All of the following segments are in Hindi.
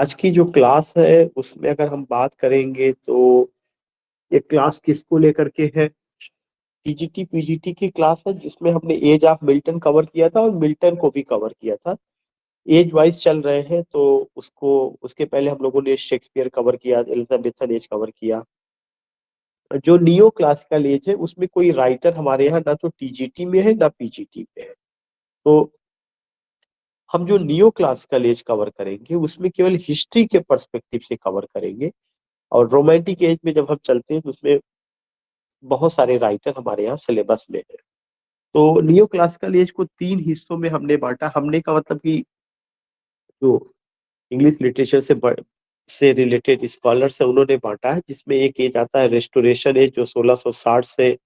आज की जो क्लास है उसमें अगर हम बात करेंगे तो ये क्लास किसको लेकर के है। टीजीटी पीजीटी की क्लास है जिसमें हमने एज ऑफ मिल्टन कवर किया था और मिल्टन को भी कवर किया था। एज वाइज चल रहे हैं तो उसको उसके पहले हम लोगों ने शेक्सपियर कवर किया, एलिजाबेथन एज कवर किया। जो नियो क्लासिकल एज है उसमें कोई राइटर हमारे यहाँ ना तो टीजीटी में है ना पीजीटी में है। तो हम जो नियो क्लासिकल एज कवर करेंगे उसमें केवल हिस्ट्री के पर्सपेक्टिव से कवर करेंगे। और रोमांटिक एज में जब हम चलते हैं तो उसमें बहुत सारे राइटर हमारे यहाँ सिलेबस में है। तो नियो क्लासिकल एज को तीन हिस्सों में हमने बांटा। हमने का मतलब कि जो इंग्लिश लिटरेचर से रिलेटेड स्कॉलर्स है उन्होंने बांटा है, जिसमें एक एज आता है रेस्टोरेशन एज जो 1660 से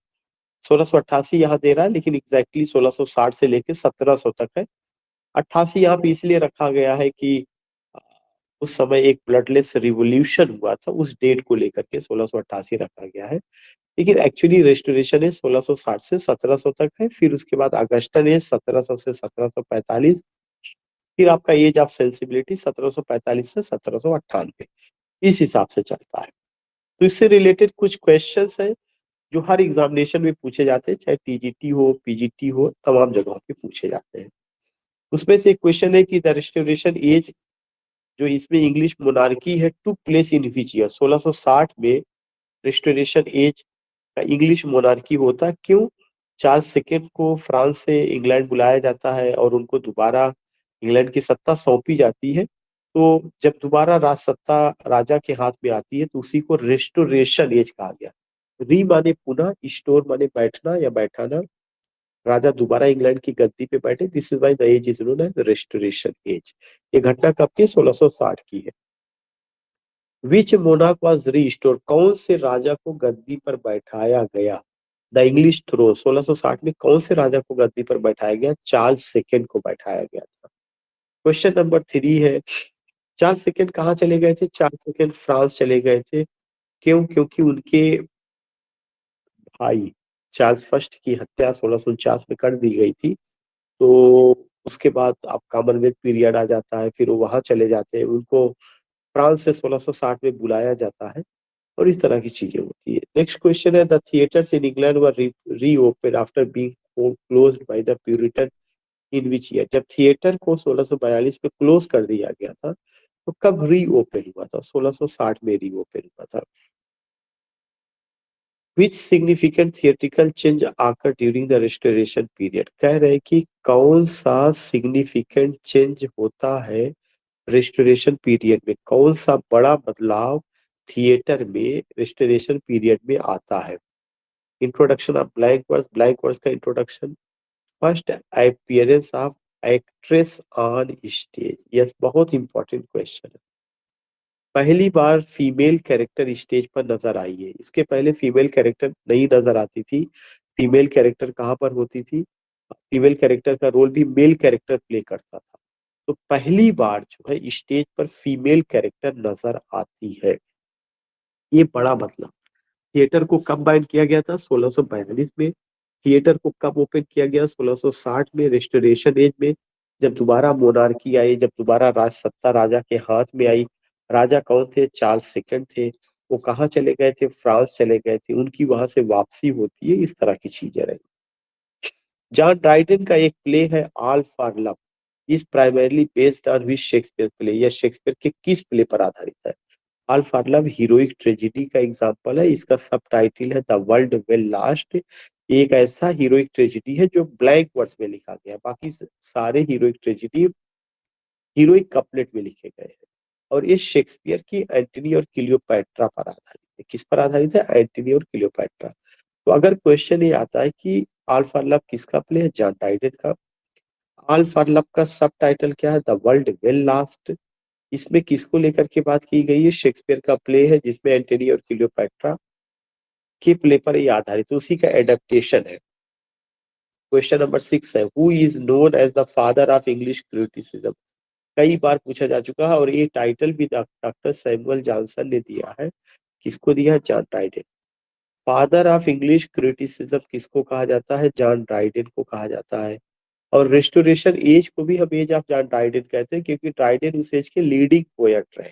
1688 यहाँ दे रहा है, लेकिन एग्जैक्टली 1660 से लेकर 1700 तक है। 88 यहाँ पे इसलिए रखा गया है कि अ, उस समय एक ब्लडलेस रिवॉल्यूशन हुआ था, उस डेट को लेकर के 1688 रखा गया है। लेकिन एक्चुअली रेस्टोरेशन एज 1660 से 1700 तक है। फिर उसके बाद अगस्टन एज 1700 से 1745। फिर आपका एज ऑफ सेंसिबिलिटी 1745 से 1798। इस हिसाब से चलता है। तो इससे रिलेटेड कुछ क्वेश्चंस हैं जो हर एग्जामिनेशन में पूछे जाते हैं, चाहे टीजीटी हो पीजीटी हो, तमाम जगहों पे पूछे जाते हैं। उसमें से एक क्वेश्चन है कि द रेस्टोरेशन एज जो इसमें इंग्लिश मोनार्की है to place in which year. 1660 में रेस्टोरेशन एज का इंग्लिश मोनार्की होता क्यों? चार्ल्स सेकेंड को फ्रांस से इंग्लैंड बुलाया जाता है और उनको दोबारा इंग्लैंड की सत्ता सौंपी जाती है। तो जब दोबारा राज सत्ता राजा के हाथ में आती है तो उसी को रेस्टोरेशन एज कहा गया। री माने पुनः, स्टोर माने बैठना या बैठाना। राजा दोबारा इंग्लैंड की गद्दी पे बैठे, this is why the age is known as restoration age. ये घटना कब की? 1660 की है। विच मोनार्क वाज रीस्टोर, कौन से राजा को गद्दी पर बैठाया गया? द इंग्लिश थ्रोन, 1660 में कौन से राजा को गद्दी पर बैठाया गया? चार्ल्स सेकेंड को बैठाया गया था। क्वेश्चन नंबर 3 है, चार्ल्स सेकेंड कहाँ चले गए थे? चार्ल्स सेकेंड फ्रांस चले गए थे। क्यों? क्योंकि उनके भाई चार्ल्स फर्स्ट की हत्या 1649 में कर दी गई थी। तो उसके बाद अब कॉमनवेल्थ पीरियड आ जाता है, फिर वो वहां चले जाते हैं, उनको फ्रांस से 1660 में बुलाया जाता है और इस तरह की चीजें होती है। नेक्स्ट क्वेश्चन है, the theatres in England were reopen after being closed by the Puritan in which year. जब थिएटर को 1642 में क्लोज कर दिया गया था तो कब रीओपन हुआ था? 1660 में रीओपन हुआ था। विच सिग्निफिकेंट थिएट्रिकल चेंज आकर ड्यूरिंग द रेस्टोरेशन पीरियड। कह रहे हैं कि कौन सा सिग्निफिकेंट चेंज होता है रेस्टोरेशन पीरियड में, कौन सा बड़ा बदलाव थिएटर में रेस्टोरेशन पीरियड में आता है। Introduction of blank verse, blank verse का introduction. First appearance of actress on stage, yes बहुत इंपॉर्टेंट क्वेश्चन है। पहली बार फीमेल कैरेक्टर स्टेज पर नजर आई है। इसके पहले फीमेल कैरेक्टर नहीं नजर आती थी। फीमेल कैरेक्टर कहाँ पर होती थी? फीमेल कैरेक्टर का रोल भी मेल कैरेक्टर प्ले करता था। तो पहली बार जो है स्टेज पर फीमेल कैरेक्टर नजर आती है। ये बड़ा बदलाव। थिएटर को कब बैन किया गया था? 1642 में। थिएटर को कब ओपन किया गया? 1660 में, रेस्टोरेशन एज में। जब दोबारा मोनार्की आई, जब दोबारा राज सत्ता राजा के हाथ में आई। राजा कौन थे? चार्ल्स सेकंड थे। वो कहाँ चले गए थे? फ्रांस चले गए थे, उनकी वहां से वापसी होती है, इस तरह की चीजें रही। जॉन ड्राइडन का एक प्ले है all for love, is primarily based on which Shakespeare play, यह शेक्सपियर के किस प्ले पर आधारित है? All for love heroic tragedy का एग्जाम्पल है। इसका सब टाइटल है द वर्ल्ड विल लास्ट। एक ऐसा हीरोइक ट्रेजिडी है जो ब्लैंक वर्ड्स में लिखा गया है, बाकी सारे हीरोइक ट्रेजिडी हीरोइक कपलेट में लिखे गए हैं। और ये शेक्सपियर की एंटनी और क्लियोपैट्रा पर आधारित है। किस पर आधारित है? एंटनी और क्लियोपैट्रा। तो अगर क्वेश्चन ये आता है कि ऑल फॉर लव किसका प्ले है? जॉन ड्राइडन का। ऑल फॉर लव का सब टाइटल क्या है? The world will last. इसमें किसको लेकर के बात की गई है? शेक्सपियर का प्ले है जिसमें एंटनी और क्लियोपैट्रा के प्ले पर ये आधारित, उसी का एडेप्टेशन है। क्वेश्चन नंबर 6 है, who is known as the father of English criticism. कई बार पूछा जा चुका है और ये टाइटल भी डॉक्टर सैमुअल जॉनसन ने दिया है। किसको दिया है? John Dryden. Father of English criticism किसको कहा जाता है? जॉन ड्राइडेन को कहा जाता है। और रेस्टोरेशन एज को भी हम एज ऑफ जॉन ड्राइडेन कहते हैं, क्योंकि ड्राइडेन उस एज के लीडिंग पोएट रहे।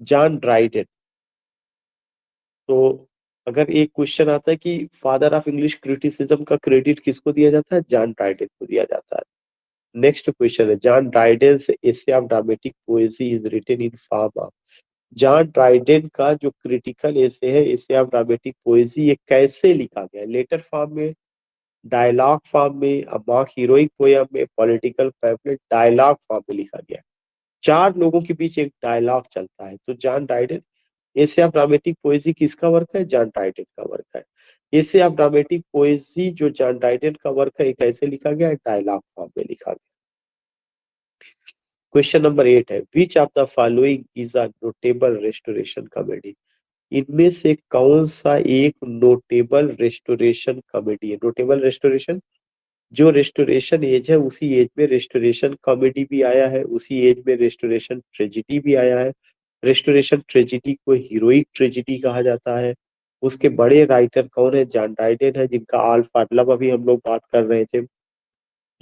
John Dryden. तो अगर एक क्वेश्चन आता है कि फादर ऑफ इंग्लिश क्रिटिसिज्म का क्रेडिट किसको दिया जाता है, जॉन ड्राइडेन को दिया जाता है। नेक्स्ट क्वेश्चन है, John Dryden's essay of dramatic poesy is written in form of. John Dryden का जो क्रिटिकल एसे है, एसे ऑफ ड्रामेटिक पोएजी, ये कैसे लिखा गया है? लेटर फॉर्म में, डायलॉग फॉर्म में, अमॉन्ग हीरोइक पोयम में, पॉलिटिकल पैम्फलेट? डायलॉग फॉर्म में लिखा गया है। चार लोगों के बीच एक डायलॉग चलता है। तो John Dryden, essay of dramatic पोएजी किसका वर्क है? जॉन ड्राइडेन का वर्क है। एसे ऑफ ड्रामेटिक पोएजी जो जॉन ड्राइडेन का वर्क है, कैसे लिखा गया है? डायलॉग फॉर्म में लिखा गया। क्वेश्चन नंबर 8 है, which of the following is a notable restoration comedy? इनमें से कौन सा एक नोटेबल रेस्टोरेशन कॉमेडी है? नोटेबल रेस्टोरेशन, जो रेस्टोरेशन एज है उसी एज में रेस्टोरेशन कॉमेडी भी आया है, उसी एज में रेस्टोरेशन ट्रेजिडी भी आया है। रेस्टोरेशन ट्रेजिडी को हीरोइक ट्रेजिडी कहा जाता है। उसके बड़े राइटर कौन है? जॉन ड्राइडेन है, जिनका आल फॉर लव अभी हम लोग बात कर रहे थे।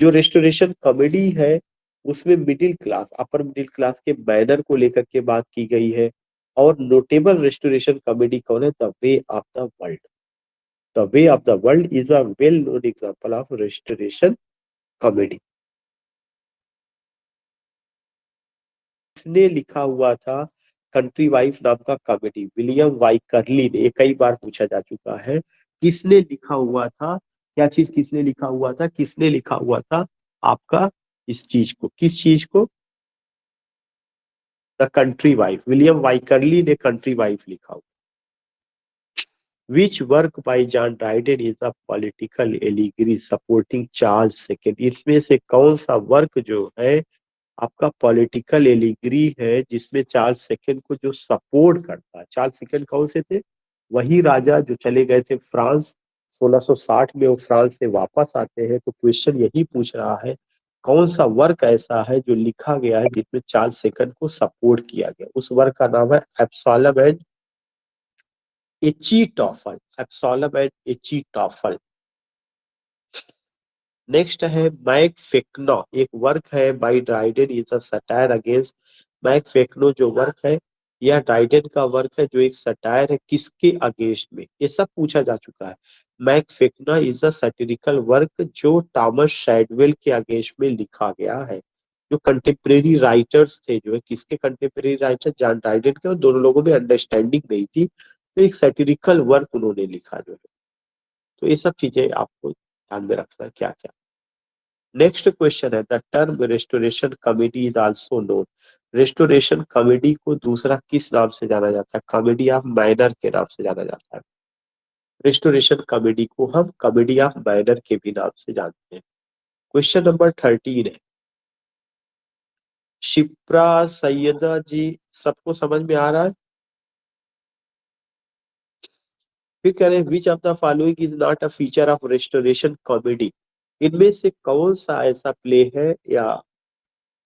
जो रेस्टोरेशन कॉमेडी है उसमें middle class, upper middle class के बैनर को लेकर के बात की गई है। और नोटेबल रेस्टोरेशन कॉमेडी कौन है? The way of the world. The way of the world is a well known example of restoration comedy. इसने लिखा हुआ था कंट्री वाइफ नाम का कॉमेडी? विलियम वाई करली ने। ये कई बार पूछा जा चुका है, किसने लिखा हुआ था? क्या चीज किसने लिखा हुआ था? किसने लिखा हुआ था आपका इस चीज को? किस चीज को? The country wife. William Wycherley ने कंट्री वाइफ लिखा हुआ। Which work by John Dryden is a political allegory supporting Charles second? इसमें से कौन सा वर्क जो है आपका पॉलिटिकल एलिगरी है, जिसमें चार्ल्स सेकंड को जो सपोर्ट करता है? चार्ल्स सेकंड कौन से थे? वही राजा जो चले गए थे फ्रांस 1660 में। वो फ्रांस से वापस आते हैं। तो क्वेश्चन यही पूछ रहा है, कौन सा वर्क ऐसा है जो लिखा गया है जिसमें चार्ल्स सेकंड को सपोर्ट किया गया? उस वर्क का नाम है Absalom and Achitophel. Absalom and Achitophel. Next है मैक फेक्नो। एक वर्क है by Dryden is a satire against. Mac Flecknoe जो वर्क है, यह ड्राइडेन का वर्क है जो एक सटायर है, किसके अगेंस्ट में? ये सब पूछा जा चुका है। मैक फेक्ना इज अ सैटिरिकल वर्क जो थॉमस शैडवेल के अगेंस्ट में लिखा गया है। जो कंटेम्प्रेरी राइटर्स थे, जो है किसके कंटेम्प्रेरी राइटर? जॉन ड्राइडेन के। और दोनों लोगों में अंडरस्टैंडिंग नहीं थी, तो एक सैटिरिकल वर्क उन्होंने लिखा जो है। तो ये सब चीजें आपको ध्यान में रखना है क्या क्या। नेक्स्ट क्वेश्चन है, the term restoration comedy is also known. Restoration comedy को दूसरा किस नाम से जाना जाता है? कॉमेडी ऑफ मैनर के नाम से जाना जाता है। रेस्टोरेशन कॉमेडी को हम कॉमेडी ऑफ मैनर के भी नाम से जानते हैं। क्वेश्चन नंबर 13 है, शिप्रा सैयदा जी, सबको समझ में आ रहा है? फिर कह रहे हैं, विच of the following is not a feature of restoration comedy? इनमें से कौन सा ऐसा प्ले है या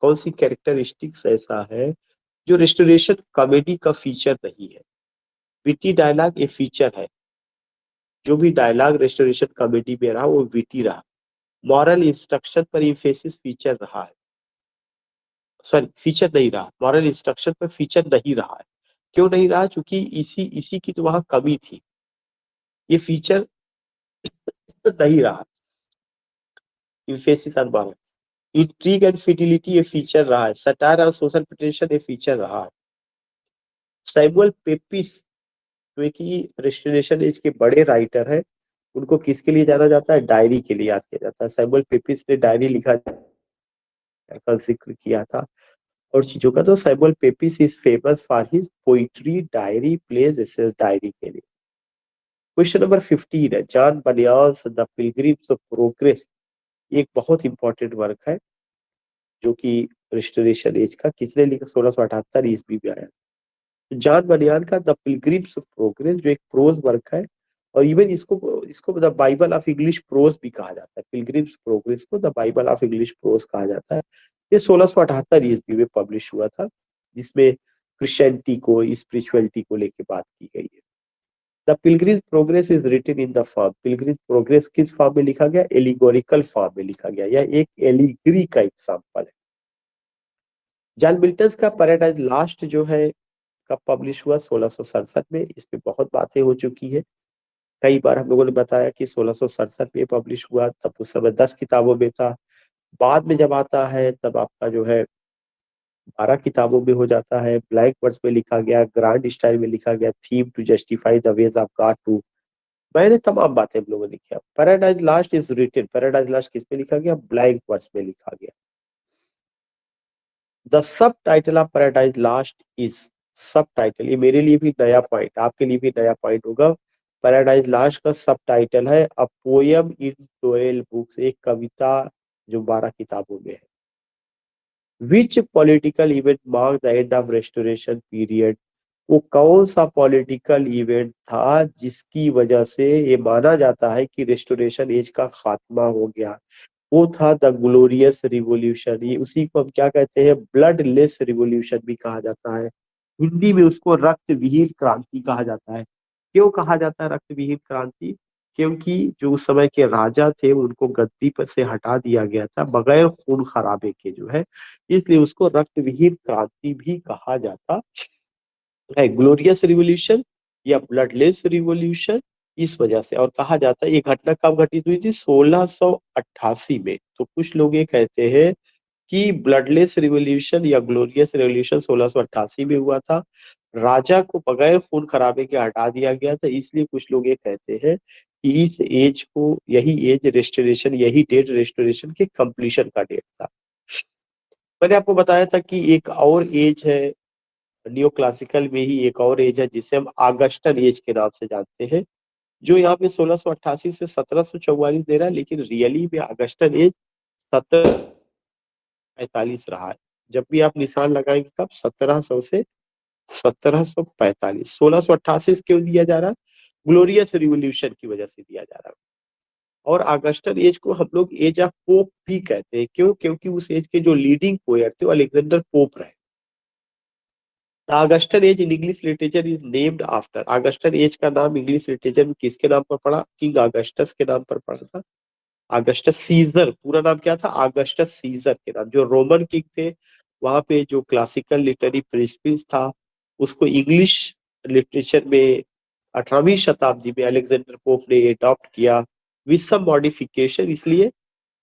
कौन सी कैरेक्टरिस्टिक्स ऐसा है जो रेस्टोरेशन कॉमेडी का फीचर नहीं है? विटी डायलॉग ये फीचर है। जो भी डायलॉग रेस्टोरेशन कॉमेडी में रहा वो विटी रहा। मॉरल इंस्ट्रक्शन पर इम्फेसिस फीचर रहा है। सॉरी, फीचर नहीं रहा, मॉरल इंस्ट्रक्शन पर फीचर नहीं रहा है। क्यों नहीं रहा? क्योंकि इसी इसी की तो वहां कमी थी। ये फीचर नहीं रहा। Emphasis on moral. Intrigue and fidelity ये फीचर रहा है। सटायर और सोशल प्रेटेंशन ये फीचर रहा है। सैमुअल पेपिस जो कि रेस्टोरेशन एज के बड़े राइटर है, उनको किसके लिए जाना जाता है? डायरी के लिए याद किया जाता है। सैमुअल पेपिस ने डायरी लिखा का जिक्र किया था और चीजों का। तो Samuel Pepys is famous for his poetry, diary, plays, essays diary के लिए। क्वेश्चन नंबर 15 है, John Bunyan's the pilgrims of progress एक बहुत इंपॉर्टेंट वर्क है जो कि रेस्टोरेशन एज का, किसने लिखा? 1678 ईस्वी में आया। जॉन बनियान का द पिलग्रिम्स ऑफ प्रोग्रेस जो एक प्रोज वर्क है, और इवन इसको इसको the Bible of English pros भी कहा जाता है। पिलग्रिम्स प्रोग्रेस को the Bible of English pros कहा जाता है। ये 1678 ईस्वी में पब्लिश हुआ था, जिसमें क्रिश्चियनिटी को, स्पिरिचुअलिटी को लेके बात की गई है। The pilgrim progress is written in the form, pilgrim progress किस फॉर्म में लिखा गया? एलिगोरिकल फॉर्म में लिखा गया, या एक एलिगरी का एग्जाम्पल है। जॉन मिल्टन का पैराडाइज लास्ट जो है कब पब्लिश हुआ? 1667 में। इस पे बहुत बातें हो चुकी है, कई बार हम लोगों ने बताया कि 1667 में पब्लिश हुआ, तब उस समय 10 किताबों में था। बाद में जब आता है तब आपका जो है 12 किताबों में हो जाता है। ब्लैंक वर्ड्स में लिखा गया, ग्रांड स्टाइल में लिखा गया, theme to justify the ways of God to, मैंने तमाम बातें हम लोगों ने किया। Paradise lost is written, paradise lost किस पे लिखा गया? ब्लैंक वर्ड्स में लिखा गया। The sub title of paradise lost is, सब टाइटल, ये मेरे लिए भी नया पॉइंट, आपके लिए भी नया पॉइंट होगा। पैराडाइज लास्ट का सब टाइटल है अ पोयम इन 12 बुक्स, एक कविता जो 12 किताबों में है। विच political event mark the end of restoration period, वो कौन सा पॉलिटिकल इवेंट था जिसकी वजह से ये माना जाता है कि रेस्टोरेशन एज का खात्मा हो गया? वो था द ग्लोरियस रिवॉल्यूशन। ये उसी को हम क्या कहते हैं? ब्लड लेस रिवॉल्यूशन भी कहा जाता है। हिंदी में उसको रक्त विहीन क्रांति कहा जाता है। क्यों कहा जाता है रक्त विहीन क्रांति? क्योंकि जो उस समय के राजा थे उनको गद्दी पर से हटा दिया गया था बगैर खून खराबे के जो है, इसलिए उसको रक्त विहीन क्रांति भी कहा जाता है। ग्लोरियस रिवॉल्यूशन या ब्लडलेस रिवॉल्यूशन इस वजह से। और कहा जाता है ये घटना कब घटित हुई थी? 1688 में। तो कुछ लोग ये कहते हैं कि ब्लडलेस रिवॉल्यूशन या ग्लोरियस रिवॉल्यूशन 1688 में हुआ था, राजा को बगैर खून खराबे के हटा दिया गया था, इसलिए कुछ लोग ये कहते हैं कि इस एज को, यही एज रेस्टोरेशन, यही डेट रेस्टोरेशन के कंप्लीशन का डेट था। मैंने आपको बताया था कि एक और एज है नियो क्लासिकल में ही, एक और एज है जिसे हम आगस्टन एज के नाम से जानते हैं, जो यहाँ पे 1688 से 1744 दे रहा है, लेकिन रियली में आगस्टन एज 1745 रहा है। जब भी आप निशान लगाएंगे कब? 1700 से 1745। 1688 क्यों दिया जा रहा है? ग्लोरियस रिवोल्यूशन की वजह से दिया जा रहा है। और अगस्टन एज को हम लोग एज ऑफ पोप भी कहते हैं। क्यों? क्योंकि उस एज के जो लीडिंग पोएट थे वो अलेक्जेंडर पोप रहे। Augustan age in English literature is named after, Augustan age का नाम इंग्लिश लिटरेचर में किसके नाम पर पड़ा? किंग अगस्टस के नाम पर पड़ा था। अगस्टस सीजर, पूरा नाम क्या था? अगस्टस सीजर के नाम। जो रोमन किंग थे, वहां पे जो क्लासिकल लिटरेरी प्रिंसिपल्स था उसको इंग्लिश लिटरेचर में 18वीं शताब्दी में अलेक्जेंडर पोप ने अडॉप्ट किया विद सम मॉडिफिकेशन, इसलिए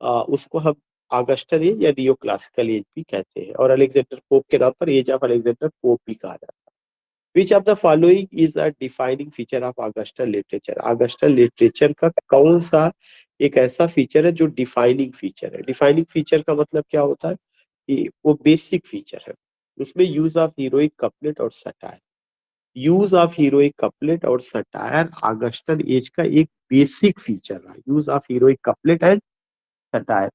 उसको हम आगस्टन एज या नियो क्लासिकल एज भी कहते हैं। और अलेक्जेंडर पोप के नाम पर एज ऑफ अलेक्जेंडर पोप भी कहा जाता है। Which of the following is a defining feature of Augustan literature, Augustan literature का कौन सा एक ऐसा फीचर है जो डिफाइनिंग फीचर है? डिफाइनिंग फीचर का मतलब क्या होता है कि वो बेसिक फीचर है। उसमें यूज ऑफ हीरोइक कपलेट और satire, use of heroic couplet और सटायर आगस्टन एज का एक बेसिक फीचर रहा। Use of heroic couplet and satire,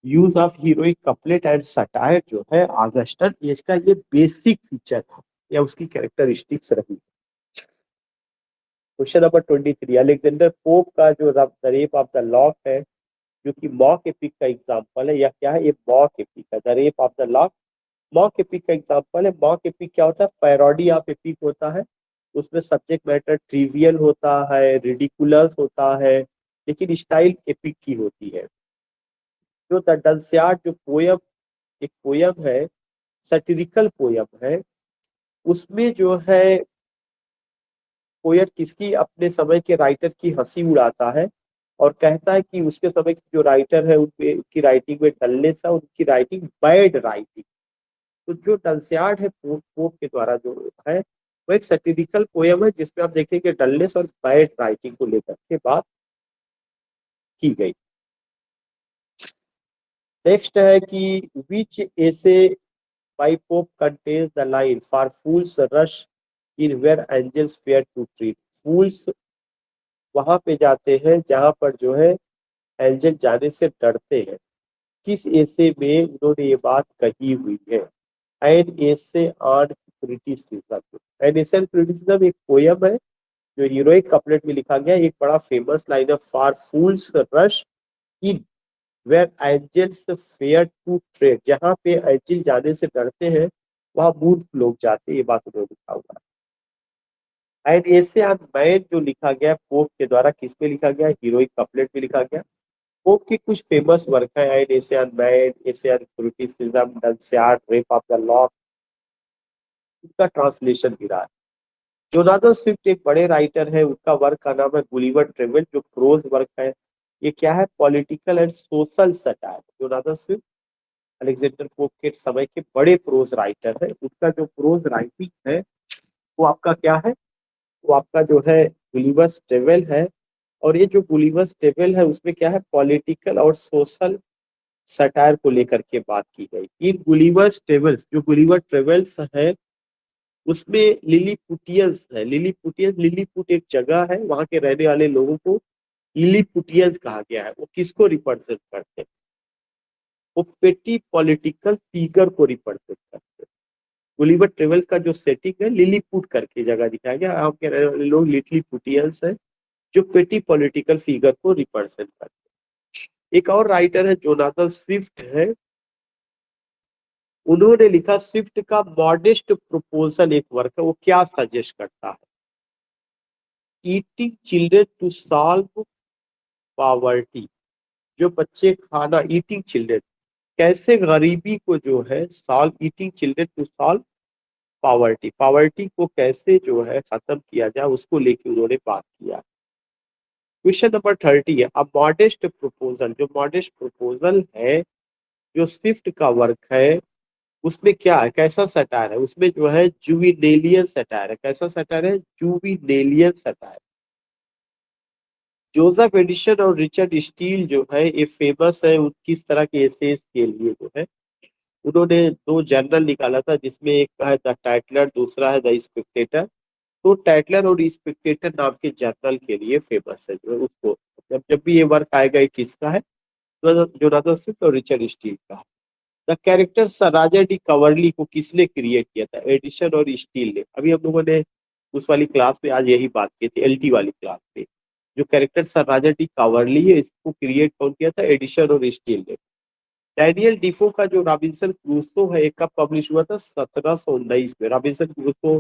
use of heroic couplet and satire जो है आगस्टन एज का ये बेसिक फीचर था या उसकी कैरेक्टरिस्टिक्स रही। क्वेश्चन नंबर 23, अलेक्जेंडर पोप का जो the rape of the lock है, जो कि मॉक एपिक का एग्जांपल है, या क्या है? ये मॉक एपिक है। The rape of the lock mock epic का एग्जांपल है। मॉक एपिक क्या होता है? पैरोडी ऑफ एपिक होता है। उसमें सब्जेक्ट मैटर ट्रिवियल होता है, रिडिकुलस होता है, लेकिन स्टाइल एपिक की होती है। जो द डंसियार्ड जो पोयम, एक पोयम है, सटिरिकल पोयम है, उसमें जो है पोएट किसकी, अपने समय के राइटर की हंसी उड़ाता है और कहता है कि उसके समय के जो राइटर है उनपे, उनकी राइटिंग में डलनेस है, उनकी राइटिंग बैड राइटिंग। तो जो डंसियार्ड है पोप के द्वारा जो है वो एक सटिरिकल पोयम है जिसमें आप देखेंगे डलनेस और बैड राइटिंग को लेकर के बात की गई। नेक्स्ट है कि which essay by Pope contains the line for fools rush in where angels fear to tread, fools वहां पे जाते हैं जहां पर जो है एंजल जाने से डरते हैं। किस ऐसे में उन्होंने ये बात कही हुई है? An essay on criticism, an essay criticism एक पोयम है जो हीरोइक कपलेट में लिखा गया, एक बड़ा फेमस लाइन है, for fools rush in where angels fear to tread, जहाँ पे एंजल जाने से डरते हैं वहां मूर्ख लोग जाते हैं, ये बात उन्होंने लिखा हुआ है। एंड ऐसे मैन जो लिखा गया पोप के द्वारा, किस पे लिखा गया, हीरोइक कपलेट पे लिखा गया। पोप के कुछ फेमस वर्क है, an essay on man, essay on criticism, Dunciad, rape of the lock, उसका ट्रांसलेशन भी रहा है। जोनाथन स्विफ्ट एक बड़े राइटर है, उनका वर्क का नाम है गुलिवर ट्रेवल, जो प्रोज वर्क है। ये क्या है, political and social satire. Jonathan Swift Alexander pope के समय के बड़े प्रोज राइटर है, उनका जो प्रोज राइटिंग है वो आपका क्या है, वो आपका जो है गुलिवर्स ट्रेवल है। और ये जो गुलिवर्स ट्रेवल है उसमें क्या है, पॉलिटिकल और सोशल सटायर को लेकर के बात की गई। ये गुलिवर्स ट्रेवल्स, जो गुलिवर ट्रेवल्स है उसमें लिलीपुटियंस है। लिलीपुटियंस, लिलीपुट एक जगह है, वहां के रहने वाले लोगों को लिलीपुटियंस कहा गया है। वो किसको रिप्रेजेंट करते हैं, वो पेटी पॉलिटिकल फिगर को रिप्रेजेंट करते हैं। गुलिवर ट्रेवल का जो सेटिंग है लिलीपुट करके जगह दिखाया गया, यहाँ के रहने वाले लोग लिलीपुटियंस है, जो पेटी पॉलिटिकल फिगर को रिप्रेजेंट करते हैं। एक और राइटर है जोनाथन स्विफ्ट है, उन्होंने लिखा स्विफ्ट का मॉडेस्ट प्रोपोजल एक वर्क है, वो क्या सजेस्ट करता है, eating children to solve poverty, जो बच्चे खाना, ईटिंग चिल्ड्रन, कैसे गरीबी को जो है solve, eating children to solve poverty, poverty को कैसे जो है खत्म किया जाए उसको लेके उन्होंने बात किया। क्वेश्चन नंबर 30 है, अब मॉडेस्ट प्रपोजल, जो मॉडेस्ट प्रपोजल है जो स्विफ्ट का वर्क है उसमें क्या है, कैसा सटायर है, उसमें जो है जुविनेलियन सटायर है। कैसा सटायर है, जुविनेलियन सटायर। जोसेफ एडिशन और रिचर्ड स्टील जो है ये फेमस है उनकी इस तरह के एसेज के लिए, जो है उन्होंने दो जर्नल निकाला था, जिसमें एक है द टाइटलर, दूसरा है द स्पेक्टेटर। तो टाइटलर और स्पेक्टेटर नाम के जर्नल के लिए फेमस है, जो है उसको जब जब भी ये वर्क आएगा ये किसका है, तो जोनाथन स्विफ्ट और रिचर्ड स्टील का है। The character Sir Roger de Coverley को किसने क्रिएट किया था, एडिशन और स्टील ने। अभी हम लोगों ने उस वाली क्लास में आज यही बात की थी, एलटी वाली क्लास में। जो कैरेक्टर सर राजा डी कवर्ली है इसको क्रिएट कौन किया था, एडिशन और स्टील ने। डैनियल डिफो का जो रॉबिन्सन क्रूसो है एक कब पब्लिश हुआ था, 1719 में। रॉबिन्सन क्रूसो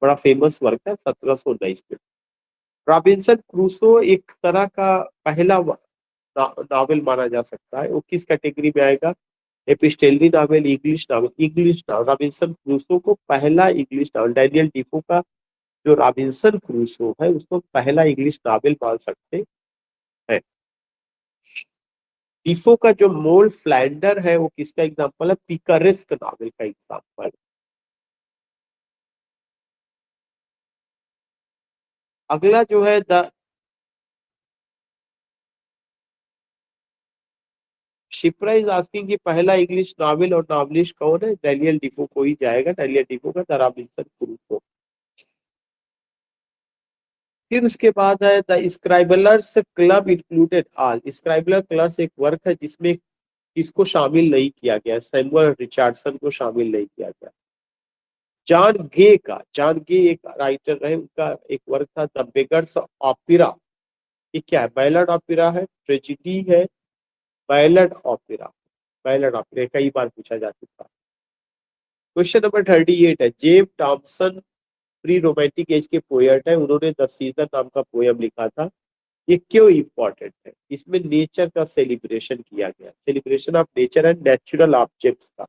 बड़ा फेमस वर्क है, 1719 में। रॉबिन्सन क्रूसो एक तरह का पहला नॉवेल माना जा सकता है। वो किस कैटेगरी में आएगा, epistolary novel, English novel. English novel, Robinson Crusoe को पहला इंग्लिश नॉवेल, डैनियल डिफो का जो रॉबिन्सन क्रूसो है उसको पहला इंग्लिश नॉवेल मान सकते हैं। डिफो का जो मोल फ्लैंडर है वो किसका एग्जाम्पल है, पिकरेस्क नॉवेल का एग्जाम्पल। अगला जो है द शिप्रा इज आस्किंग कि पहला इंग्लिश नॉवेल और नॉवलिस्ट कौन है, डैनियल डिफो को ही जाएगा, डैनियल डिफो का द रॉबिन्सन क्रूसो। फिर उसके बाद है the Scriblerus club included all. Scriblerus clubs एक वर्क है जिसमें किसको शामिल नहीं किया गया, सैमुअल रिचर्डसन को शामिल नहीं किया गया। जॉन गे का, जॉन गे एक राइटर रहे, उनका एक वर्क था द बेगर्स ऑपेरा। ये क्या है, बैलड ऑपेरा है, ट्रेजिडी है, बैलड ऑपेरा। बैलड ऑपेरा कई बार पूछा जा चुका है। क्वेश्चन नंबर 38 है, James Thomson pre romantic age के पोएट है, उन्होंने द सीजन नाम का पोयम लिखा था। ये क्यों इंपॉर्टेंट है, इसमें नेचर का सेलिब्रेशन किया गया, celebration of nature and natural objects का।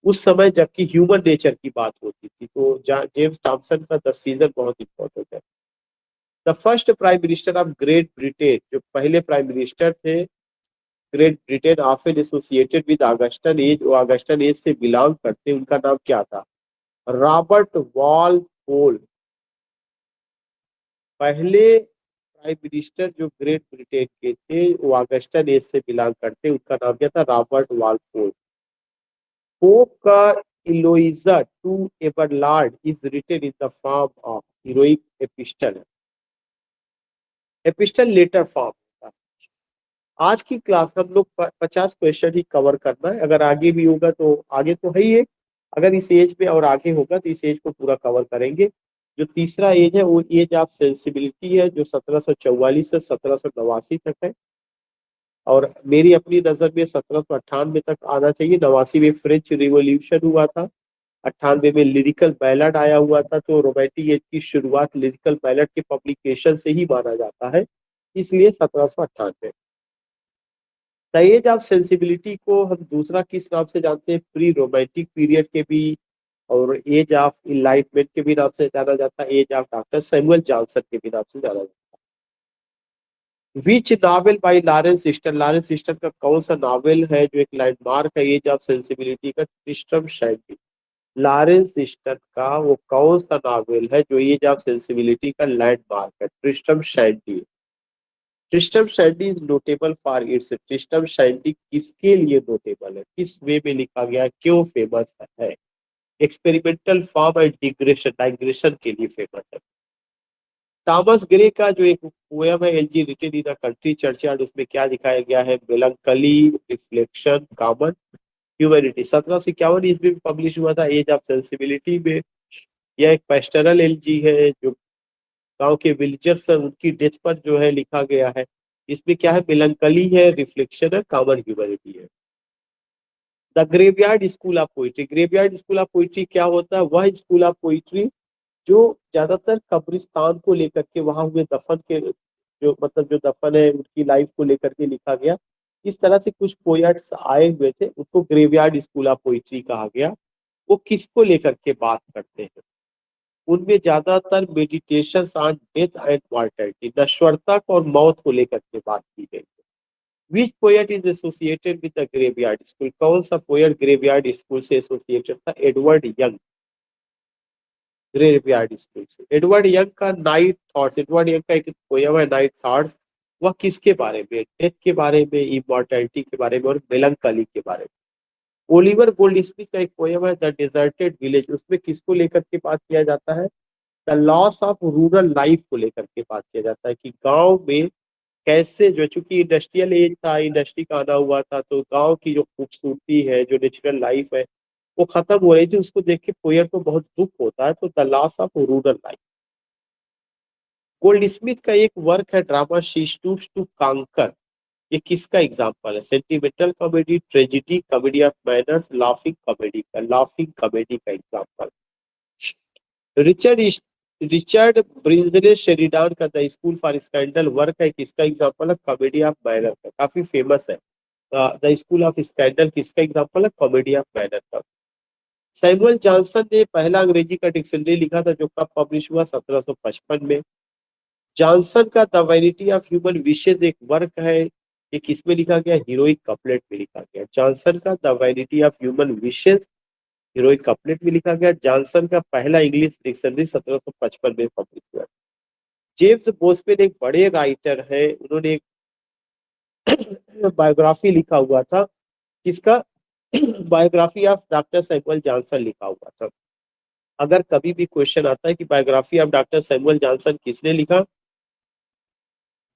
उस समय जबकि ह्यूमन नेचर की बात होती थी, तो जेम्स थॉमसन का द सीजन बहुत इंपॉर्टेंट है। The first prime minister of great Britain, जो पहले प्राइम मिनिस्टर थे great Britain, often associated with Augustan age, वो ऑगस्टन एज से बिलोंग करते, उनका नाम क्या था, रॉबर्ट वॉलपोल। पहले प्राइम मिनिस्टर जो ग्रेट ब्रिटेन के थे वो ऑगस्टन एज से बिलोंग करते, उनका नाम क्या था, रॉबर्ट वॉलपोल। पोप का Eloisa to Abelard is written in the form of heroic epistle, epistle letter form होता है। आज की क्लास हम लोग 50 क्वेश्चन ही कवर करना है, अगर आगे भी होगा तो आगे तो है ही है, अगर इस एज में और आगे होगा तो इस एज को पूरा कवर करेंगे। जो तीसरा एज है वो एज ऑफ सेंसिबिलिटी है, जो 1744 से 1789 तक है। और मेरी अपनी नजर में 1798 तक आना चाहिए। 89 में फ्रेंच रिवॉल्यूशन हुआ था, 98 में लिरिकल बैलड आया हुआ था, तो रोमांटिक एज की शुरुआत लिरिकल बैलड के पब्लिकेशन से ही माना जाता है, इसलिए 1798। द एज ऑफ सेंसिबिलिटी को हम दूसरा किस नाम से जानते हैं? प्री रोमांटिक पीरियड के भी और एज ऑफ इनलाइटमेंट के भी नाम से जाना जाता है, age of doctor Samuel Johnson के भी नाम से जाना जाता है। Which novel by Laurence Sterne, Laurence Sterne का कौन सा नॉवेल है जो एक लैंडमार्क है एज ऑफ सेंसिबिलिटी का? ट्रिस्ट्रम शैंडी। लॉरेंस हिस्टन का वो कौन सा नॉवेल है जो एज ऑफ सेंसिबिलिटी का लैंडमार्क है? Tristram Shandy. Tristram Shandy is notable for its, Tristram Shandy किसके लिए नोटेबल है, किस वे में लिखा गया, क्यों फेमस है? Experimental form and digression, digression के लिए फेमस है। थॉमस ग्रे का जो एक पोयम है elegy written in a country churchyard, उसमें क्या दिखाया गया है? Melancholy, reflection, common humanity. 1751 ईस्वी में पब्लिश हुआ था एज ऑफ सेंसिबिलिटी में। यह एक पेस्टरल एलजी है जो गांव के विलेजर्स हैं उनकी डेथ पर जो है लिखा गया है। इसमें क्या है? मेलंकली है, रिफ्लेक्शन है, कॉमन ह्यूमैनिटी है। The graveyard school of poetry, graveyard school of poetry क्या होता है? वह स्कूल ऑफ पोइट्री जो ज्यादातर कब्रिस्तान को लेकर के, वहां हुए दफन के जो मतलब जो दफन है उनकी लाइफ को लेकर के लिखा गया। इस तरह से कुछ पोएट्स आए हुए थे, उनको ग्रेवयार्ड स्कूल ऑफ पोइट्री कहा गया। वो किसको लेकर के बात करते हैं? उनमें ज्यादातर meditation on death and mortality, नश्वरता और मौत को लेकर के बात की गई। Which poet is associated with the graveyard school, कौन सा पोएट ग्रेवयार्ड स्कूल से एसोसिएटेड था? एडवर्ड यंग, ग्रेवयार्ड स्कूल से। एडवर्ड यंग का नाइट थॉट्स, एडवर्ड यंग का एक पोयम है नाइट थॉट्स, वह किसके बारे में? डेथ के बारे में, इमॉर्टैलिटी के बारे में और मेलंकली के बारे में। ओलिवर गोल्डस्मिथ का एक पोयम है द डेजर्टेड विलेज, उसमें किसको लेकर के बात किया जाता है? The loss of rural life को लेकर के बात किया जाता है कि गांव में कैसे जो, चूंकि इंडस्ट्रियल एज था, इंडस्ट्री का आना हुआ था, तो गांव की जो खूबसूरती है, जो नेचुरल लाइफ है, वो खत्म हो रही थी। उसको देख के पोएट को बहुत दुख होता है, तो the loss of rural life. Goldsmith का एक वर्क है drama she stoops to conquer, ये किसका एग्जाम्पल है? Sentimental comedy, tragedy, comedy of manners, laughing comedy का, लाफिंग कॉमेडी का example. Richard Richard Brinsley Sheridan का the school for scandal work है, किसका एग्जाम्पल है? कॉमेडी ऑफ मैनर का, काफी फेमस है। द स्कूल ऑफ स्कैंडल किसका एग्जाम्पल है? कॉमेडी ऑफ मैनर का। सैमुअल जॉनसन ने पहला अंग्रेजी का डिक्शनरी लिखा था जो कब पब्लिश हुआ? 1755 में। जॉनसन का the vanity of human wishes एक वर्क है, ये किसमें लिखा गया? हीरोइक कपलेट में लिखा गया। जॉनसन का the vanity of human wishes heroic couplet में लिखा गया। जॉनसन का पहला इंग्लिश डिक्शनरी 1755 में पब्लिश हुआ। जेम्स बोसवेल एक बड़े राइटर है, उन्होंने एक बायोग्राफी लिखा हुआ था, किसका? Biography of doctor Samuel Johnson लिखा हुआ था। अगर कभी भी क्वेश्चन आता है कि biography of doctor Samuel Johnson किसने लिखा?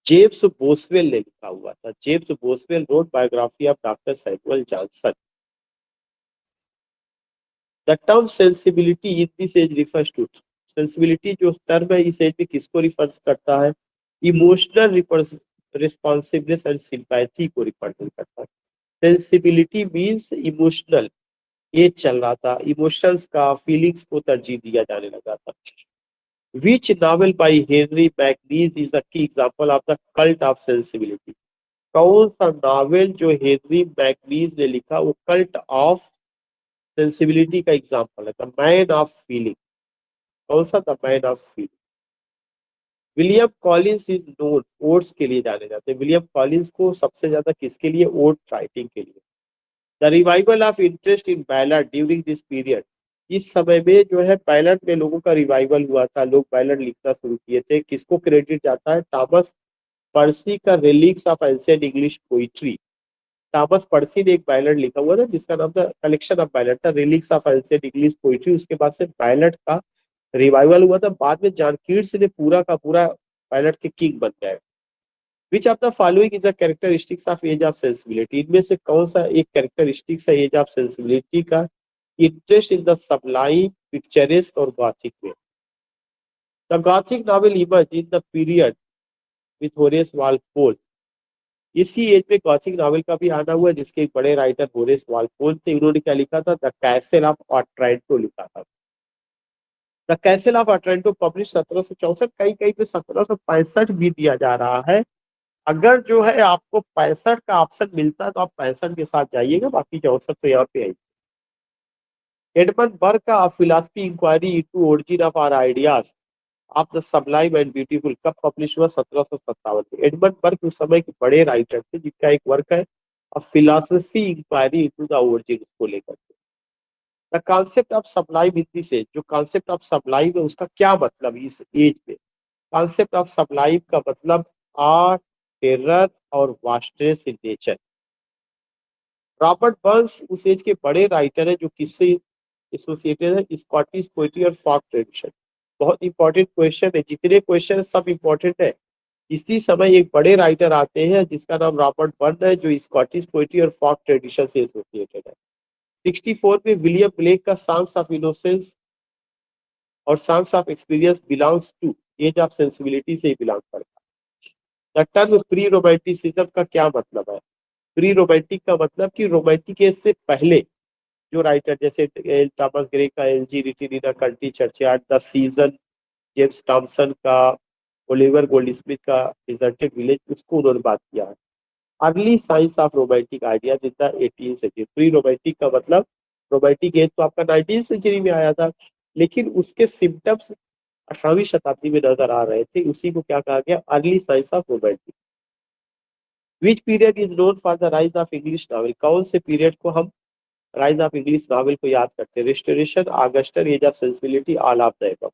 जेम्स बोसवेल ने लिखा हुआ था। James Boswell wrote biography of doctor Samuel Johnson. The term sensibility in this age refers to, sensibility जो टर्म है इस एज में किसको रिफर्स करता है? इमोशनल रिस्पॉन्सिवनेस एंड सिंपैथी को रिप्रेजेंट करता है। सेंसिबिलिटी मीन्स इमोशनल, ये चल रहा था, इमोशंस का, फीलिंग्स को तरजीह दिया जाने लगा था। Which novel by Henry Mackenzie is a key example of the cult of sensibility, कौन सा नॉवेल जो हेनरी मैगनीज ने लिखा वो कल्ट ऑफ सेंसिबिलिटी का एग्जांपल है? द मैन ऑफ फीलिंग, कौन सा? The man of feeling. William Collins is known, odes के लिए जाने जाते हैं। विलियम कॉलिंस को सबसे ज्यादा किसके लिए? ओड राइटिंग के लिए। The revival of interest in ballad during this period, इस समय में जो है बैलड में लोगों का रिवाइवल हुआ था, लोग बैलड लिखना शुरू किए थे। किसको क्रेडिट जाता है? थॉमस पर्सी का reliques of ancient English poetry. Thomas Percy ने एक बैलड लिखा हुआ था जिसका नाम था, कलेक्शन ऑफ बैलड था, reliques of ancient English poetry. उसके बाद से बैलड का रिवाइवल हुआ था। बाद में जॉन कीट्स ने पूरा का पूरा बैलड के किंग बन गए। Which of the following is the characteristics of age of sensibility, इनमें से कौन सा एक कैरेक्टरिस्टिक्स है एज ऑफ सेंसिबिलिटी का? Interest in the sublime, picturesque और गॉथिक में। The gothic novel emerge in the period with Horace Walpole, इसी एज में गॉथिक नॉवेल का भी आना हुआ, जिसके एक बड़े राइटर होरेस वॉलपोल थे। उन्होंने क्या लिखा था? द कैसल ऑफ ऑट्रेंटो लिखा था। द कैसल ऑफ ऑट्रेंटो पब्लिश 1764, कहीं कहीं पे 1765 भी दिया जा रहा है। अगर जो है आपको 65 का ऑप्शन मिलता है तो आप 65 के साथ जाइएगा, बाकी 64 तो यहाँ पे आई। एडमंड बर्ग का philosophy inquiry into origin of our ideas of the sublime and beautiful कब पब्लिश हुआ? 1757 में। एडमंड बर्ग उस समय के बड़े राइटर थे, जिनका एक वर्क है philosophy inquiry into the origin को लेकर। The concept of sublime Hindi से, जो कॉन्सेप्ट ऑफ सबलाइम है उसका क्या मतलब इस एज में? कॉन्सेप्ट ऑफ सबलाइम का मतलब आर्ट, टेरर और vastness in nature. Robert Burns उस एज के बड़े राइटर है जो किससे एसोसिएटेड है? स्कॉटिश पोएट्री और फोक ट्रेडिशन। बहुत इंपॉर्टेंट क्वेश्चन है, जितने क्वेश्चन सब इंपॉर्टेंट है। इसी समय एक बड़े राइटर आते हैं जिसका नाम रॉबर्ट बर्न है, जो स्कॉटिश पोएट्री और फोक ट्रेडिशन से एसोसिएटेड है। 64 में विलियम ब्लेक का सॉन्ग्स ऑफ इनोसेंस और songs of experience belongs to age of sensibility से बिलोंग करता है। द टर्म प्री रोमांटिसिज्म का क्या मतलब है? प्री रोमांटिक का मतलब कि रोमांटिक एज से पहले जो राइटर, जैसे थॉमस ग्रे का elegy written in a country churchyard, the seasons, James Thomson का, ओलिवर गोल्डस्मिथ का डिजर्टेड विलेज, उसको उन्होंने बात किया है। Early signs of romantic ideas in the 18th century. Pre romantic का मतलब, रोमांटिक एज तो आपका 19th सेंचुरी में आया था, लेकिन उसके सिम्टम्स 18वीं शताब्दी में नजर आ रहे थे। उसी को क्या कहा गया? Early signs of romantic. Which period is known for the rise of English novel? कौन से पीरियड को हम राइज ऑफ इंग्लिश नॉवेल को याद करते हैं? Restoration, Augustan, age of sensibility, all of the above.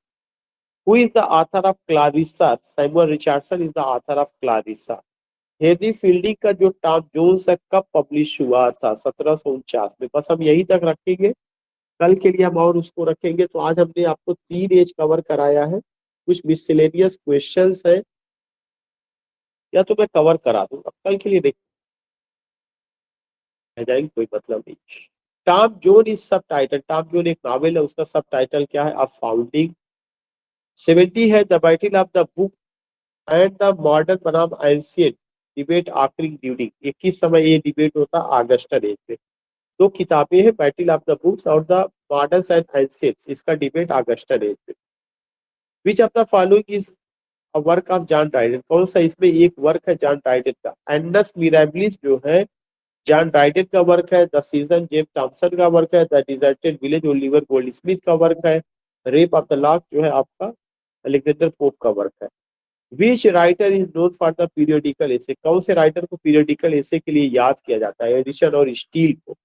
Who is the author of Clarissa? Samuel Richardson is the author of Clarissa. Henry Fielding का जो टॉम जोन्स है कब पब्लिश हुआ था? 1749 में। बस हम यही तक रखेंगे, कल के लिए हम और उसको रखेंगे। तो आज हमने आपको 3 एज कवर कराया है। कुछ मिसलेनियस क्वेश्चंस है, या तो मैं कवर करा दूंगा, कल के लिए देख जाएगी, कोई मतलब नहीं। टॉम जोन इज सब टाइटल, टॉम जोन एक नॉवेल है, उसका सब टाइटल क्या है? Of founding. 70 है the battle of the book and the modern बनाम एंशियंट डिबेट ऑकरिंग ड्यूरिंग। ये किस समय ये डिबेट होता? ऑगस्टन एज में। 2 किताबें हैं, बैटल ऑफ द बुक्स और द मॉडर्न एंड एंशियंट्स, इसका डिबेट ऑगस्टन एज में। विच of the following is a work of John Dryden? कौन सा इसमें एक वर्क है जॉन ड्राइडन का? एंडस मिराबिलिस जो है जॉन ड्राइडन का वर्क है। द सीजन, जेम्स थॉमसन का वर्क है। The deserted village, Oliver Goldsmith का वर्क है। रेप ऑफ द लॉक जो है आपका अलेक्जेंडर पोप का वर्क है। Which writer is known for the periodical essay? कौन से राइटर को पीरियोडिकल एसे के लिए याद किया जाता है? एडिशन और स्टील को।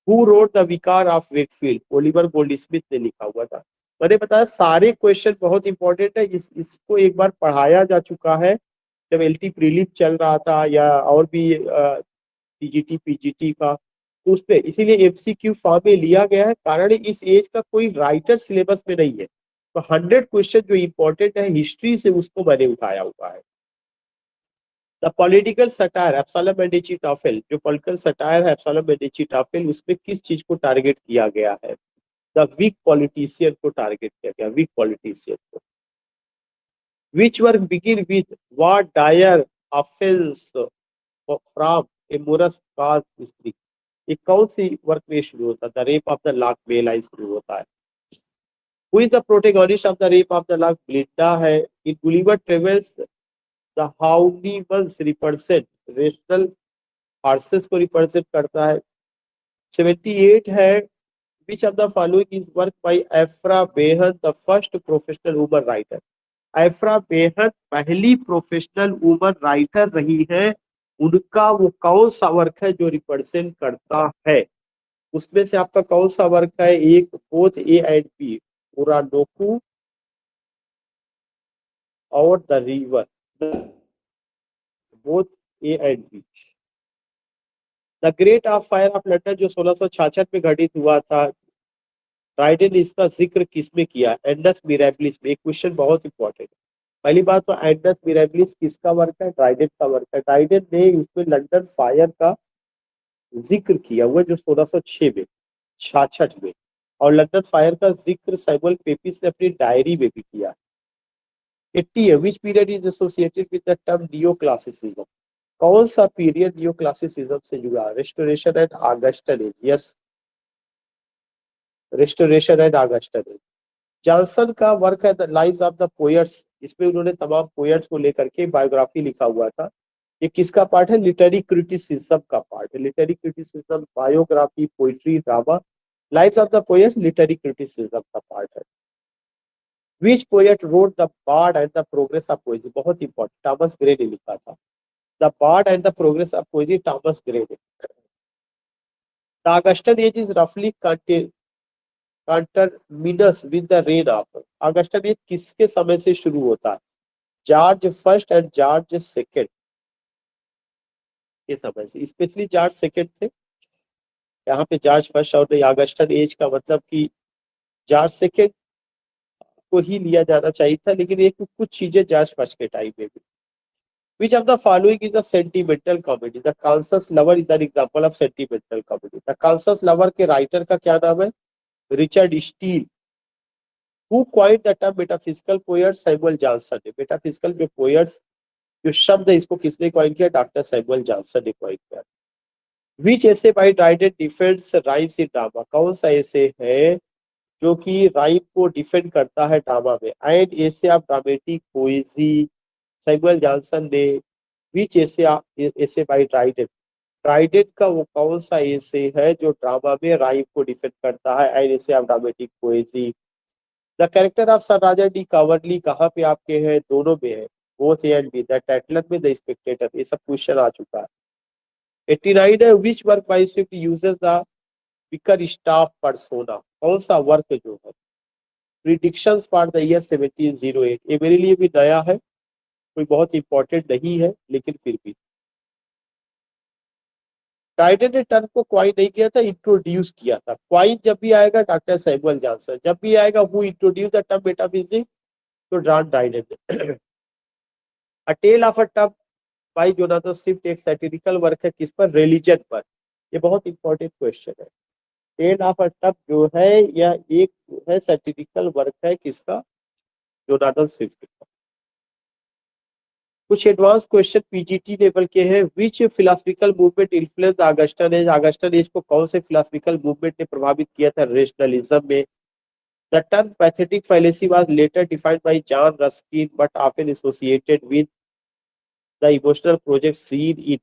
हु रोट द विकार ऑफ वेकफील्ड? ओलिवर गोल्डस्मिथ ने लिखा हुआ था। मैंने बताया सारे क्वेश्चन बहुत इंपॉर्टेंट है। इसको एक बार पढ़ाया जा चुका है जब एलटी प्रीलिम चल रहा था, या और भी टीजीटी पीजीटी का, तो उस पे इसीलिए एमसीक्यू फॉर्म में लिया गया है। कारण इस एज का कोई राइटर सिलेबस में नहीं है, तो 100 क्वेश्चन जो इंपॉर्टेंट है हिस्ट्री से, उसको मैंने उठाया हुआ है। द पॉलिटिकल सटायर एब्सोलम मेडिची-टॉफेल, जो पॉलिटिकल सटायर है एब्सोलम मेडिची-टॉफेल, उसमें किस चीज को टारगेट किया गया है? द वीक पॉलिटिशियन को टारगेट किया गया, वीक पॉलिटिशियन को। Which work begin with what dire offence from amorous causes स्त्री? ये कौन सी वर्क में शुरू होता है? The rape of the lock में लाइन शुरू होता है। Who is the protagonist of the rape of the lock? Belinda है। In Gulliver travels the Houyhnhnms represent rational horses को रिप्रेजेंट करता है। 78 है। Which of the following is work by Aphra Behn, the first professional woman writer? Aphra Behn पहली प्रोफेशनल वुमन राइटर रही है। उनका वो कौन सा वर्क है जो रिप्रेजेंट करता है? उसमें से आपका कौन सा वर्क है? एक both A and B, Oroonoko और the river, both A and B. The great of fire of London जो 1666 में घटित हुआ था, ड्राइडन ने इसका जिक्र किसमें किया? एंडस मिराबिलिस में। एक क्वेश्चन बहुत इंपॉर्टेंट है। पहली बात तो एंडस मिराबिलिस किसका वर्क है? ड्राइडन का वर्क है। ड्राइडन ने इसमें लंदन फायर का जिक्र किया हुआ जो 1606 में, 66 में, और लंदन फायर का जिक्र सैमुअल पेपिस ने अपनी डायरी में भी किया। 80 है। Which period is associated with the term neo classicism? कौन सा पीरियड न्यू क्लासिसिज्म से जुड़ा? Restoration and Augustan age. Yes, restoration and Augustan age. Johnson का वर्क है the lives of the poets, इसमें उन्होंने तमाम पोएट्स को लेकर के बायोग्राफी लिखा हुआ था। ये किसका पार्ट है? लिटरेरी क्रिटिसिज्म का पार्ट है। Literary criticism, biography, poetry, drama. Lives of the poets literary criticism का पार्ट है। Which poet wrote the bard and the progress of poesy? बहुत इंपॉर्टेंट, थॉमस ग्रे ने लिखा था। The bard and the progress of poesy, Thomas Gray ने। द ऑगस्टन एज इज रफली conterminous with the reign of. Augustan age किसके समय से शुरू होता है? George first and George second के समय से, स्पेशली जॉर्ज सेकंड थे। यहाँ पे जॉर्ज फर्स्ट और ऑगस्टन एज का मतलब कि जॉर्ज सेकंड को ही लिया जाना चाहिए था, लेकिन ये कुछ चीजें जॉर्ज फर्स्ट के टाइम में भी। Which of the following is a sentimental comedy? The Kansas Lover is an example of sentimental comedy. The Kansas Lover के राइटर का क्या नाम है? Richard Steele. Who coined the term metaphysical poet? Samuel Johnson ने। मेटाफिजिकल जो पोएट्स, जो शब्द है, इसको किसने कॉइन किया? डॉक्टर सैमुअल जॉनसन ने कॉइन किया। Which essay by Dryden defends rhymes in drama? कौन सा ऐसे है जो कि राइम को डिफेंड करता है ड्रामा में? And essay of dramatic पोएजी, Samuel Johnson ने। विच ऐसे बाय ड्राइडेन? ड्राइडेन का वो कौन सा ऐसे है जो ड्रामा में राइम को डिफेंड करता है? And essay of dramatic poesy. The character of Sir Roger de Coverley कहाँ पे आपके हैं? दोनों में है, both A and B. The Tatler में, द स्पेक्टेटर। ये सब क्वेश्चन आ चुका है। 89 है, which work by Swift uses the Bickerstaff persona? कौन सा वर्क जो है? Predictions for the year 1708। ये मेरे लिए भी नया है, कोई बहुत इंपॉर्टेंट नहीं है, लेकिन फिर भी। ड्राइडेन ने टर्म को क्वाइन नहीं किया था, इंट्रोड्यूस किया था। क्वाइन जब भी आएगा डॉक्टर सैमुअल जॉनसन, जब भी आएगा who introduce the term metaphysics, तो जॉन ड्राइडेन ने। A tale of a tub by Jonathan Swift एक सैटिरिकल वर्क है, किस पर? रिलीजन पर। ये बहुत इंपॉर्टेंट क्वेश्चन है। टेल ऑफ अ टब जो है, यह एक है सैटिरिकल वर्क है, किसका? जोनाथन स्विफ्ट का। कुछ एडवांस क्वेश्चन पीजीटी लेवल के हैं। Which philosophical movement influence Augustan age? Augustan age को कौन से फिलोसफिकल मूवमेंट ने प्रभावित किया था? रेशनलिज्म में। The term pathetic fallacy was later defined by John Ruskin but often associated with the emotional project seen in.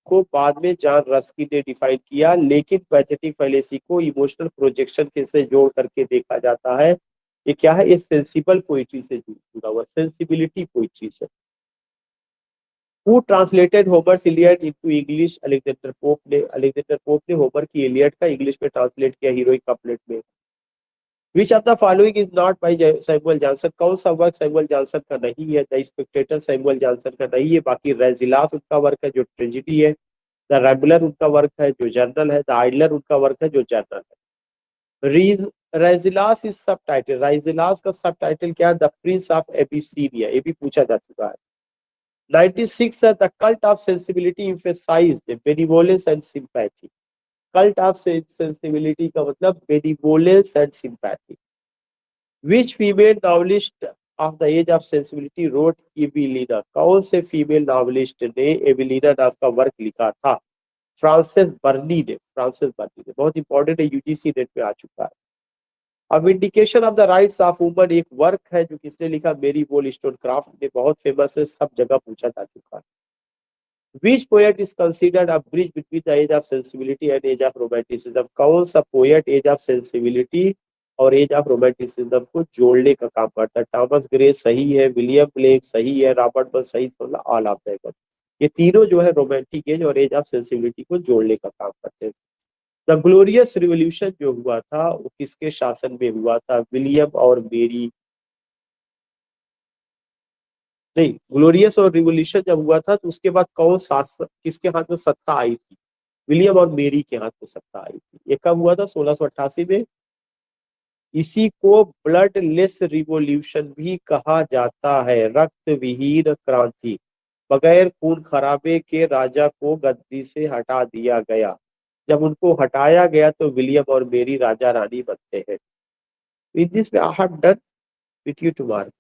को बाद में जॉन रस्किन ने डिफाइन किया, लेकिन पैथेटिक फैलेसी को इमोशनल प्रोजेक्शन के से जोड़ करके देखा जाता है। ये क्या है? ये सेंसिबल पोइट्री से जुड़ा हुआ, सेंसिबिलिटी पोइट्री से। Who translated Homer's Iliad into English? Alexander pope ने होमर की इलियड का इंग्लिश में ट्रांसलेट किया हीरोइक कपलेट में। Which of the following is not by Samuel Johnson? कौन सा वर्क सैमुअल जॉनसन का नहीं है? द स्पेक्टेटर सैमुअल जॉनसन का नहीं है। बाकी रेजिलास उनका वर्क है जो ट्रेजिडी है। द रैम्बलर उनका वर्क है जो जर्नल है। द आइडलर उनका वर्क है जो जर्नल है। रीज रेजिलास इज सब टाइटल, रेजिलास का सब टाइटल क्या है? The prince of Abyssinia. ये भी पूछा जा चुका है। 96 the cult of sensibility emphasized benevolence and sympathy. Cult of sensibility का मतलब benevolence and sympathy. Which female novelist of the age of sensibility wrote Evelina? कौन से फीमेल नॉवलिस्ट ने एवेलिना नाम का वर्क लिखा था? फ्रांसेस बर्नी ने। फ्रांसेस बर्नी ने बहुत इंपॉर्टेंट है, यूजीसी नेट पे आ चुका है। अब indication of the rights of woman एक वर्क है जो किसने लिखा? मेरी wollstonecraft ने, बहुत फेमस है, सब जगह पूछा जा चुका है। Which poet is considered a bridge between the age of sensibility and age of romanticism? कौन सा पोएट एज ऑफ सेंसिबिलिटी और एज ऑफ रोमांटिसिज्म को जोड़ने का काम करता है? टॉमस ग्रे सही है, विलियम ब्लेक सही है, रॉबर्ट बर्न्स सही, ऑल ऑफ देम। ये तीनों जो है रोमांटिक एज और एज ऑफ सेंसिबिलिटी को जोड़ने का काम करते हैं। द ग्लोरियस रिवॉल्यूशन जो हुआ था वो किसके शासन में हुआ था? विलियम और मेरी, नहीं, ग्लोरियस और रिवॉल्यूशन जब हुआ था तो उसके बाद कौन शासक, किसके हाथ में सत्ता आई थी? विलियम और मेरी के हाथ में सत्ता आई थी। ये कब हुआ था? 1688 में। इसी को ब्लड लेस रिवॉल्यूशन भी कहा जाता है, रक्त विहीन क्रांति। बगैर खून खराबे के राजा को गद्दी से हटा दिया गया। जब उनको हटाया गया तो विलियम और मेरी राजा रानी बनते हैं। In this way I have done with you tomorrow.